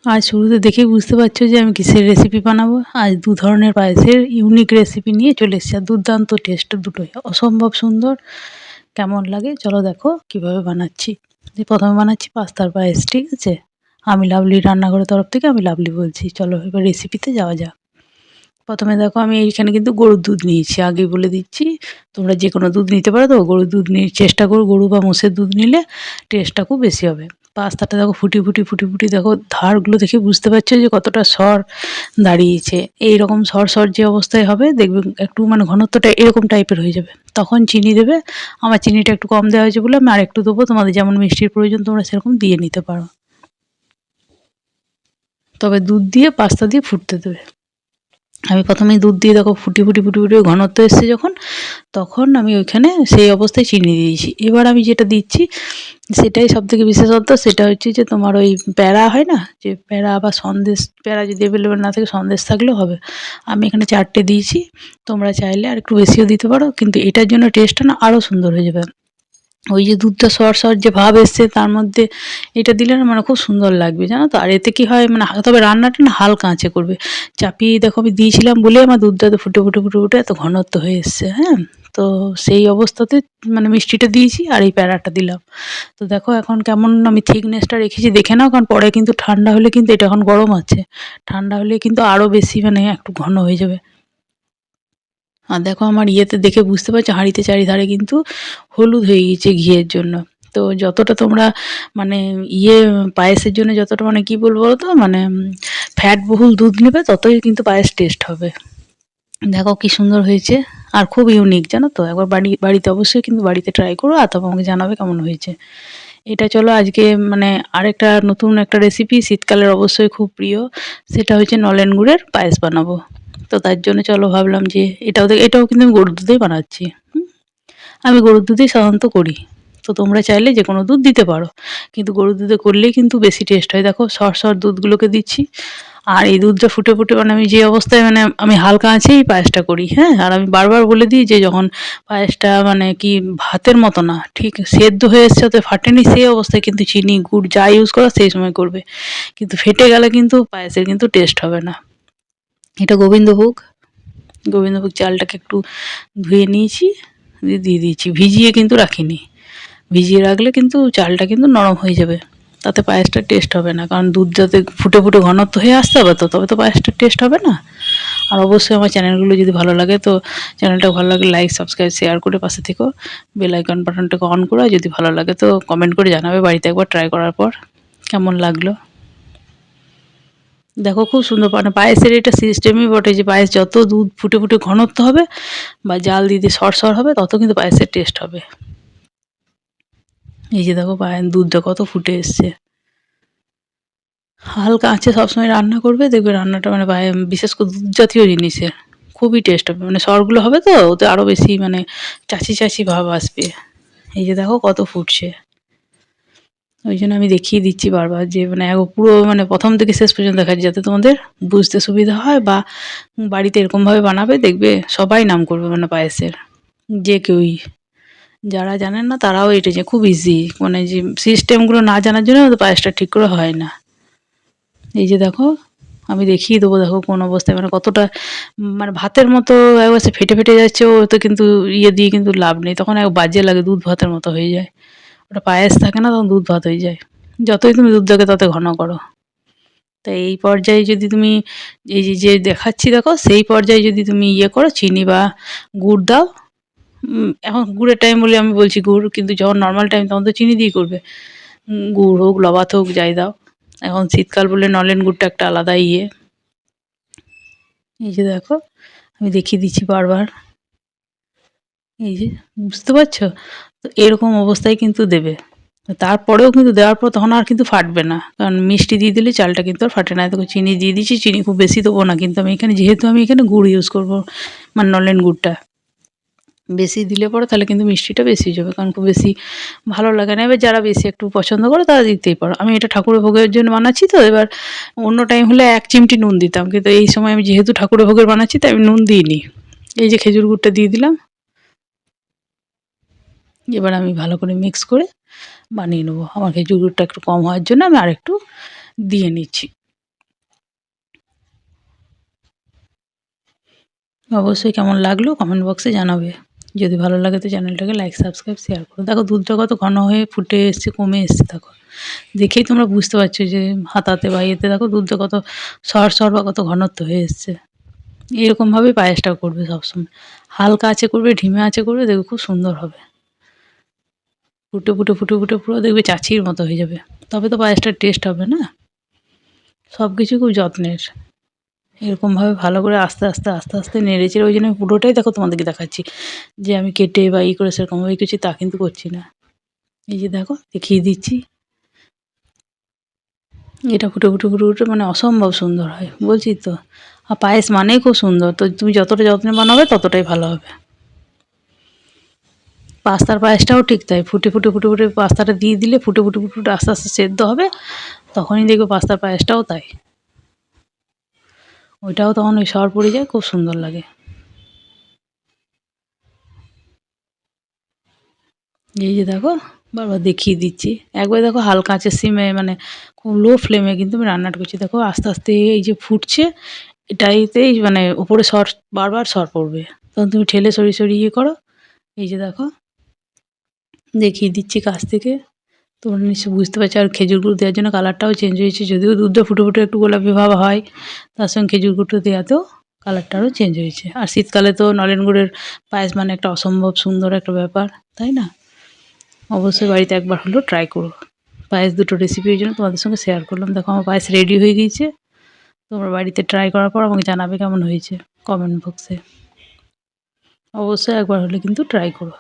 আজ শুরুতে দেখেই বুঝতে পারছো যে আমি কিসের রেসিপি বানাবো। আজ ২ ধরনের পায়েসের ইউনিক রেসিপি নিয়ে চলে এসেছি। আর দুর্দান্ত টেস্ট দুটোই। অসম্ভব সুন্দর। কেমন লাগে চলো দেখো কিভাবে বানাচ্ছি। প্রথমে বানাচ্ছি পাস্তার পায়েস, ঠিক আছে? আমি লাভলি রান্নাঘরের তরফ থেকে আমি লাভলি বলছি। চলো এবার রেসিপিতে যাওয়া যাক। প্রথমে দেখো আমি এইখানে কিন্তু গরুর দুধ নিয়েছি, আগেই বলে দিচ্ছি। তোমরা যে কোনো দুধ নিতে পারো, তো গরুর দুধ নিয়ে চেষ্টা করো, গরু বা মোষের দুধ নিলে টেস্টটা খুব বেশি হবে। পাস্তাটা দেখো ফুটি দেখো ধারগুলো দেখে বুঝতে পারছো যে কতটা সর দাঁড়িয়েছে। এইরকম সর যে অবস্থায় হবে দেখবে একটু মানে ঘনত্বটা এরকম টাইপের হয়ে যাবে, তখন চিনি দেবে। আমার চিনিটা একটু কম দেওয়া হয়েছে বলে আমি আরেকটু দেবো, তোমাদের যেমন মিষ্টির প্রয়োজন তোমরা সেরকম দিয়ে নিতে পারো। তবে দুধ দিয়ে পাস্তা দিয়ে ফুটতে দেবে। আমি প্রথমেই দুধ দিয়ে দেখো ফুটি ঘনত্ব এসছে যখন, তখন আমি ওইখানে সেই অবস্থায় চিনি দিয়েছি। এবার আমি যেটা দিচ্ছি সেটাই সবথেকে বিশেষত্ব, সেটা হচ্ছে যে তোমার ওই প্যারা হয় না, যে প্যারা বা সন্দেশ, প্যারা যদি অ্যাভেলেবেল না থাকে সন্দেশ থাকলেও হবে। আমি এখানে ৪ টে দিয়েছি, তোমরা চাইলে আর একটু বেশিও দিতে পারো, কিন্তু এটার জন্য টেস্টটা না আরও সুন্দর হয়ে যাবে। ওই যে দুধটা সর যে ভাব এসছে তার মধ্যে এটা দিলে না মানে খুব সুন্দর লাগবে, জানো তো। আর এতে কি হয় মানে তবে রান্নাটা না হালকা আঁচে করবে। চাপিয়ে দেখো আমি দিয়েছিলাম বলে আমার দুধটা তো ফুটে এত ঘনত্ব হয়ে এসছে, হ্যাঁ। তো সেই অবস্থাতে মানে মিষ্টিটা দিয়েছি আর এই প্যারাটা দিলাম। তো দেখো এখন কেমন আমি থিকনেসটা রেখেছি দেখে নাও, কারণ পরে কিন্তু ঠান্ডা হলে কিন্তু এটা এখন গরম আছে, ঠান্ডা হলে কিন্তু আরও বেশি মানে একটু ঘন হয়ে যাবে। আর দেখো আমার ইয়েতে দেখে বুঝতে পারছো হাঁড়িতে চারিধারে কিন্তু হলুদ হয়ে গিয়েছে ঘিয়ের জন্য। তো যতটা তোমরা মানে ইয়ে পায়েসের জন্য যতটা মানে কি বলবো বলো তো, মানে ফ্যাট বহুল দুধ নেবে ততই কিন্তু পায়েস টেস্ট হবে। দেখো কি সুন্দর হয়েছে আর খুব ইউনিক, জানো তো। একবার বাড়িতে অবশ্যই কিন্তু বাড়িতে ট্রাই করো, আর তখন আমাকে জানাবে কেমন হয়েছে। এটা চলো আজকে মানে আরেকটা নতুন একটা রেসিপি শীতকালের অবশ্যই খুব প্রিয়, সেটা হচ্ছে নলেন গুড়ের পায়েস বানাবো। তো তার জন্য চলো ভাবলাম যে এটাও কিন্তু আমি গরুর দুধেই বানাচ্ছি। আমি গরুর দুধেই সাধারণত করি। তো তোমরা চাইলে যে কোনো দুধ দিতে পারো, কিন্তু গরুর দুধে করলেই কিন্তু বেশি টেস্ট হয়। দেখো সর দুধগুলোকে দিচ্ছি, আর এই দুধটা ফুটে মানে আমি যে অবস্থায় মানে আমি হালকা আঁচেই পায়েসটা করি, হ্যাঁ। আর আমি বারবার বলে দিই যে যখন পায়েসটা মানে কি ভাতের মতো না, ঠিক সেদ্ধ হয়ে এসছে তো ফাটেনি, সেই অবস্থায় কিন্তু চিনি গুড় যা ইউজ করা সেই সময় করবে। কিন্তু ফেটে গেলে কিন্তু পায়েসের কিন্তু টেস্ট হবে না। এটা গোবিন্দভোগ চালটাকে একটু ধুয়ে নিয়েছি, দিয়ে দিয়েছি, ভিজিয়ে কিন্তু রাখিনি। ভিজিয়ে রাখলে কিন্তু চালটা কিন্তু নরম হয়ে যাবে, তাতে পায়েসটা টেস্ট হবে না। কারণ দুধ যাতে ফুটে ঘনত্ব হয়ে আসতে হবে, তো তবে তো পায়েসটার টেস্ট হবে না। আর অবশ্যই আমার চ্যানেলগুলো যদি ভালো লাগে তো চ্যানেলটা ভালো লাগলে লাইক সাবস্ক্রাইব শেয়ার করে পাশে থেকো, বেল আইকন বাটনটাকে অন করো। আর যদি ভালো লাগে তো কমেন্ট করে জানাবে বাড়িতে একবার ট্রাই করার পর কেমন লাগলো। দেখো খুব সুন্দর মানে পায়েসের এটা সিস্টেমই বটে যে পায়েস যত দুধ ফুটে ঘনত্ব হবে বা জাল দিতে সর হবে তত কিন্তু পায়েসের টেস্ট হবে। এই যে দেখো পায়ের দুধটা কত ফুটে এসছে। হালকা আঁচে সবসময় রান্না করবে, দেখবে রান্নাটা মানে বিশেষ করে দুধ জাতীয় জিনিসের খুবই টেস্ট হবে। মানে সরগুলো হবে তো ওতে আরও বেশি মানে চাচি ভাব আসবে। এই যে দেখো কত ফুটছে। ওই জন্য আমি দেখিয়ে দিচ্ছি বারবার যে মানে পুরো মানে প্রথম থেকে শেষ পর্যন্ত দেখাচ্ছি যাতে তোমাদের বুঝতে সুবিধা হয়, বা বাড়িতে এরকমভাবে বানাবে দেখবে সবাই নাম করবে মানে পায়েসের, যে কেউই। যারা জানেন না তারাও এটা যে খুব ইজি, মানে যে সিস্টেমগুলো না জানার জন্য পায়েসটা ঠিক করে হয় না। এই যে দেখো আমি দেখিয়ে দেবো, দেখো কোন অবস্থায় মানে কতটা মানে ভাতের মতো একবার সে ফেটে যাচ্ছে, ও তো কিন্তু ইয়ে দিয়ে কিন্তু লাভ নেই, তখন এক বাজে লাগে, দুধ ভাতের মতো হয়ে যায়। ওটা পায়েস থাকে না, তখন দুধ ভাত হয়ে যায়। যতই তুমি দুধটাকে তত ঘন করো। তাই এই পর্যায়ে যদি তুমি যে দেখাচ্ছি দেখো সেই পর্যায়ে যদি তুমি ইয়ে করো চিনি বা গুড় দাও। এখন গুড়ের টাইম বলে আমি বলছি গুড়, কিন্তু যখন নর্মাল টাইম তখন তো চিনি দিয়ে করবে। গুড় হোক লবাত হোক যাই দাও। এখন শীতকাল বলে নলেন গুড়টা একটা আলাদা ইয়ে। এই যে দেখো আমি দেখিয়ে দিচ্ছি বারবার। এই যে বুঝতে পারছো? তো এরকম অবস্থায় কিন্তু দেবে। তারপরেও কিন্তু দেওয়ার পর তখন আর কিন্তু ফাটবে না, কারণ মিষ্টি দিয়ে দিলে চালটা কিন্তু আর ফাটে না। দেখো চিনি দিয়ে দিচ্ছি, চিনি খুব বেশি দেবো না, কিন্তু আমি এখানে যেহেতু আমি এখানে গুড় ইউজ করবো, মানে নলেন গুড়টা বেশি দিলে পরে তাহলে কিন্তু মিষ্টিটা বেশি হয়ে যাবে, কারণ খুব বেশি ভালো লাগে না। এবার যারা বেশি একটু পছন্দ করে তারা দিতেই পারো। আমি এটা ঠাকুরের ভোগের জন্য বানাচ্ছি, তো এবার অন্য টাইম হলে ১ চিমটি নুন দিতাম, কিন্তু এই সময় আমি যেহেতু ঠাকুরের ভোগের বানাচ্ছি তাই আমি নুন দিইনি। এই যে খেজুর গুড়টা দিয়ে দিলাম। এবার আমি ভালো করে মিক্স করে বানিয়ে নেবো। আমার খেজুর গুড়টা একটু কম হওয়ার জন্য আমি আরেকটু দিয়ে নিচ্ছি। অবশ্যই কেমন লাগলো কমেন্ট বক্সে জানাবে। যদি ভালো লাগে তো চ্যানেলটাকে লাইক, সাবস্ক্রাইব, শেয়ার করো। দেখো দুধটা কত ঘন হয়ে ফুটে এসছে, কমে এসছে দেখো। দেখেই তোমরা বুঝতে পারছো যে হাতাতে বা ইয়েতে দেখো দুধটা কত সর বা কত ঘনত্ব হয়ে এসছে। এরকমভাবেই পায়েসটা করবে সবসময়। হালকা আঁচে করবে, ঢিমে আঁচে করবে, দেখবে খুব সুন্দর হবে। ফুটে পুরো দেখবে চাচির মতো হয়ে যাবে। তবে তো পায়েসটার টেস্ট হবে না। সব কিছু খুব যত্নের। এরকমভাবে ভালো করে আস্তে আস্তে নেড়েচেড়ে, ওই জন্য পুরোটাই দেখো তোমাদেরকে দেখাচ্ছি, যে আমি কেটে বা করে সেরকমভাবে কিছু তা কিন্তু করছি না। এই যে দেখো দেখিয়ে দিচ্ছি, এটা ফুটে মানে অসম্ভব সুন্দর হয়, বলছি তো। আর পায়েস মানেই খুব সুন্দর, তো তুমি যতটা যত্নে বানাবে ততটাই ভালো হবে। পাস্তার পায়েসটাও ঠিক তাই, ফুটে পাস্তাটা দিয়ে দিলে ফুটে আস্তে আস্তে সেদ্ধ হবে, তখনই দেখবে পাস্তার পায়েসটাও তাই। ওইটাও তখন ওই সর পড়ে যায়, খুব সুন্দর লাগে। এই যে দেখো বারবার দেখিয়ে দিচ্ছি, একবার দেখো হালকা আঁচে সিমে মানে খুব লো ফ্লেমে কিন্তু আমি রান্নাটা করছি। দেখো আস্তে আস্তে এই যে ফুটছে, এটাইতেই মানে উপরে সর, বারবার সর পড়বে, তখন তুমি ঠেলে সরিয়ে ইয়ে করো। এই যে দেখো দেখিয়ে দিচ্ছি কাছ থেকে, তোমরা নিশ্চয়ই বুঝতে পারছো। আর খেজুর গুড় দেওয়ার জন্য কালারটাও চেঞ্জ হয়েছে, যদিও দুধটা ফুটে একটু গোলাপি ভাব হয়, তার সঙ্গে খেজুর গুঁড়ো দেওয়াতেও কালারটা আরও চেঞ্জ হয়েছে। আর শীতকালে তো নলেন গুড়ের পায়েস মানে একটা অসম্ভব সুন্দর একটা ব্যাপার, তাই না? অবশ্যই বাড়িতে একবার হলেও ট্রাই করো। পায়েস দুটো রেসিপি ওই জন্য তোমাদের সঙ্গে শেয়ার করলাম। দেখো আমার পায়েস রেডি হয়ে গিয়েছে। তোমরা বাড়িতে ট্রাই করার পর আমাকে জানাবে কেমন হয়েছে কমেন্ট বক্সে। অবশ্যই একবার হলে কিন্তু ট্রাই করো।